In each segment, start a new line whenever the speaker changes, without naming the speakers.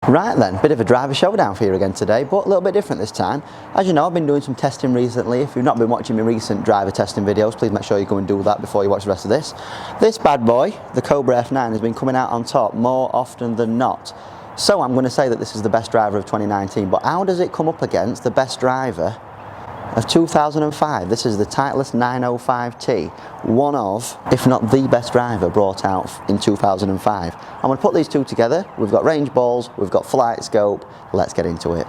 Right then, bit of a driver showdown for you again today, but a little bit different this time. As you know, I've been doing some testing recently. If you've not been watching my recent driver testing videos, please make sure you go and do that before you watch the rest of this. This bad boy, the Cobra F9, has been coming out on top more often than not. So I'm going to say that this is the best driver of 2019, but how does it come up against the best driver of 2005? This is the Titleist 905T, one of, if not the best driver brought out in 2005. I'm going to put these two together. We've got range balls, we've got flight scope. Let's get into it.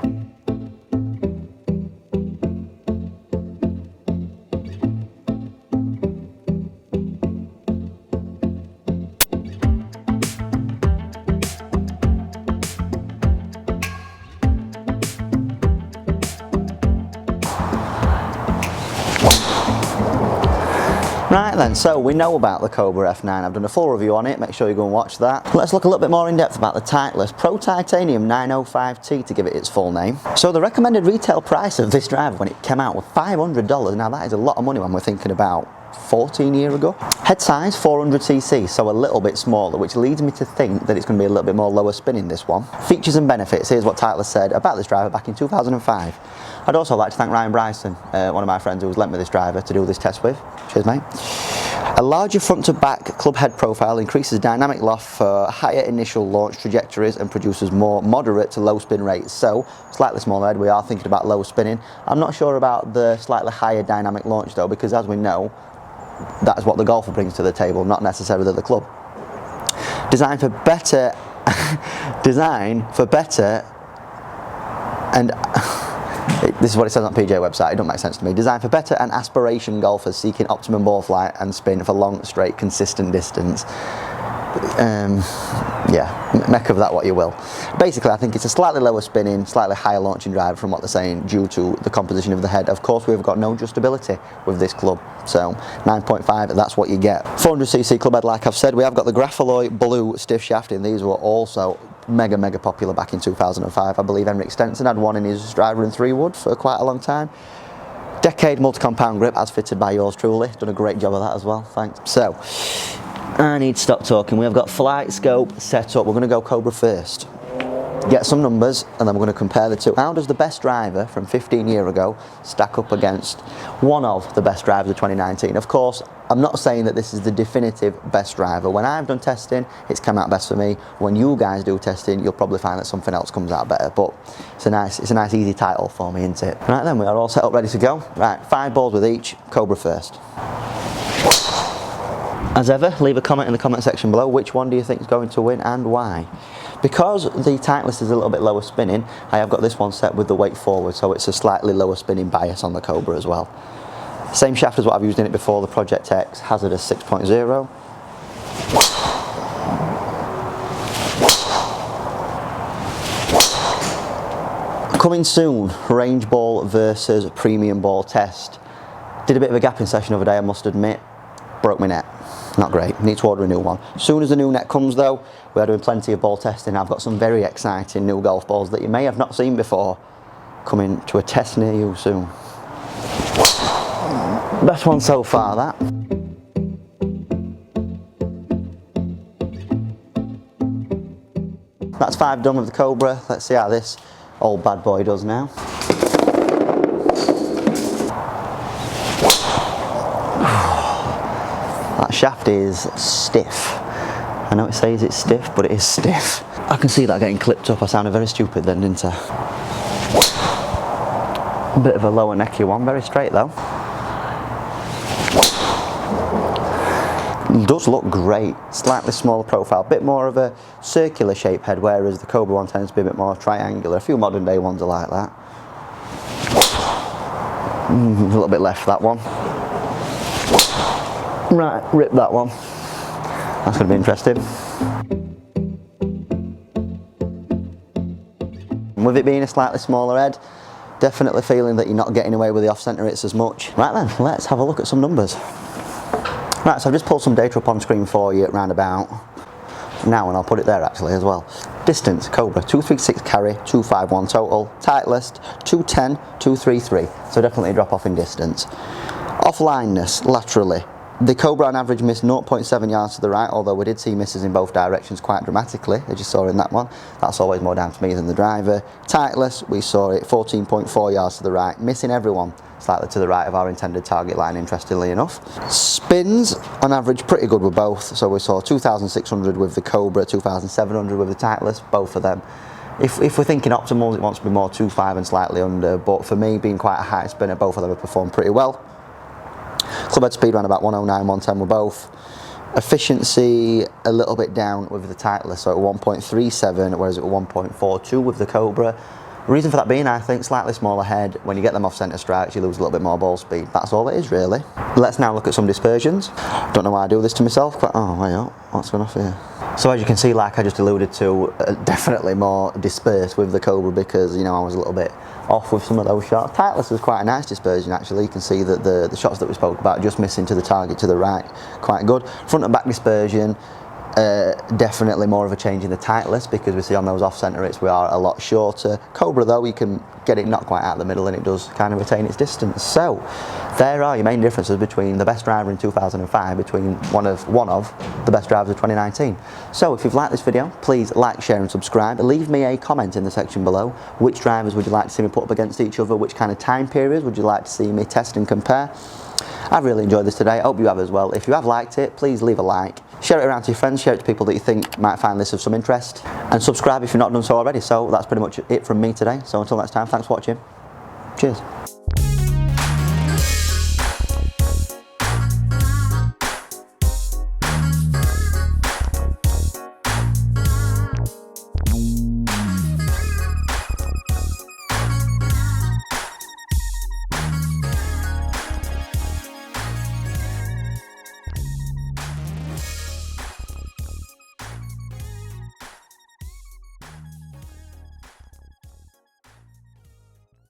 Right then, so we know about the Cobra F9. I've done a full review on it, make sure you go and watch that. Let's look a little bit more in depth about the Titleist Pro Titanium 905T to give it its full name. So the recommended retail price of this driver when it came out was $500. Now that is a lot of money when we're thinking about 14 years ago. Head size 400cc, so a little bit smaller, which leads me to think that it's going to be a little bit more lower spinning, this one. Features and benefits, here's what Titleist said about this driver back in 2005. I'd also like to thank Ryan Bryson, one of my friends who has lent me this driver to do this test with. Cheers mate. A larger front to back club head profile increases dynamic loft for higher initial launch trajectories and produces more moderate to low spin rates. So, slightly smaller head, we are thinking about low spinning. I'm not sure about the slightly higher dynamic launch though, because as we know, that's what the golfer brings to the table, not necessarily the club. Designed for better and this is what it says on PGA website, it don't make sense to me. Designed for better and aspiration golfers seeking optimum ball flight and spin for long, straight, consistent distance. Yeah, make of that what you will. Basically, I think it's a slightly lower spinning, slightly higher launching driver from what they're saying due to the composition of the head. Of course, we've got no adjustability with this club, so 9.5, that's what you get. 400cc club head, like I've said. We have got the Graphaloy blue stiff shafting. These were also mega popular back in 2005. I believe Henrik Stenson had one in his driver in 3 wood for quite a long time. Decade multi-compound grip, as fitted by yours truly. Done a great job of that as well, thanks. So, I need to stop talking. We've got flight scope set up. We're going to go Cobra first. Get some numbers and then we're going to compare the two. How does the best driver from 15 years ago stack up against one of the best drivers of 2019? Of course, I'm not saying that this is the definitive best driver. When I've done testing, it's come out best for me. When you guys do testing, you'll probably find that something else comes out better. But it's a nice easy title for me, isn't it? Right then, we are all set up, ready to go. Right, 5 balls with each. Cobra first. As ever, leave a comment in the comment section below. Which one do you think is going to win and why? Because the Titleist is a little bit lower spinning, I have got this one set with the weight forward, so it's a slightly lower spinning bias on the Cobra as well. Same shaft as what I've used in it before, the Project X Hazardous 6.0. Coming soon, range ball versus premium ball test. Did a bit of a gapping session the other day, I must admit. Broke my net. Not great, need to order a new one. As soon as the new net comes though, we are doing plenty of ball testing. I've got some very exciting new golf balls that you may have not seen before coming to a test near you soon. Best one so far, that. That's 5 done with the Cobra. Let's see how this old bad boy does now. That shaft is stiff. I know it says it's stiff, but it is stiff. I can see that getting clipped up. I sounded very stupid then, didn't I? A bit of a lower necky one, very straight though. It does look great. Slightly smaller profile, a bit more of a circular shape head, whereas the Cobra one tends to be a bit more triangular. A few modern day ones are like that. A little bit left, that one. Right, rip that one. That's going to be interesting. With it being a slightly smaller head, definitely feeling that you're not getting away with the off-centre hits as much. Right then, let's have a look at some numbers. Right, so I've just pulled some data up on screen for you at round about now, and I'll put it there actually as well. Distance, Cobra, 236 carry, 251 total. Titleist, 210, 233. So definitely a drop off in distance. Offlineness, laterally, The Cobra on average missed 0.7 yards to the right, although we did see misses in both directions quite dramatically, as you saw in that one. That's always more down to me than the driver. Titleist, we saw it 14.4 yards to the right, missing everyone slightly to the right of our intended target line, interestingly enough. Spins, on average, pretty good with both. So we saw 2,600 with the Cobra, 2,700 with the Titleist, both of them. If we're thinking optimals, it wants to be more 2.5 and slightly under, but for me, being quite a high spinner, both of them have performed pretty well. Club head speed around about 109, 110 with both. Efficiency a little bit down with the Titleist, so at 1.37, whereas at 1.42 with the Cobra. The reason for that being, I think, slightly smaller head. When you get them off centre strikes, you lose a little bit more ball speed. That's all it is, really. Let's now look at some dispersions. Don't know why I do this to myself, but oh, wait up, what's going off here? So as you can see, like I just alluded to, definitely more dispersed with the Cobra because, you know, I was a little bit off with some of those shots. Titleist was quite a nice dispersion, actually. You can see that the shots that we spoke about, just missing to the target to the right, quite good. Front and back dispersion, definitely more of a change in the Titleist because we see on those off-centre hits we are a lot shorter. Cobra, though, you can get it not quite out the middle and it does kind of retain its distance. So there are your main differences between the best driver in 2005 between one of the best drivers of 2019. So if you've liked this video, please like, share and subscribe. Leave me a comment in the section below. Which drivers would you like to see me put up against each other? Which kind of time periods would you like to see me test and compare? I've really enjoyed this today. I hope you have as well. If you have liked it, please leave a like. Share it around to your friends, share it to people that you think might find this of some interest. And subscribe if you've not done so already. So that's pretty much it from me today. So until next time, thanks for watching. Cheers.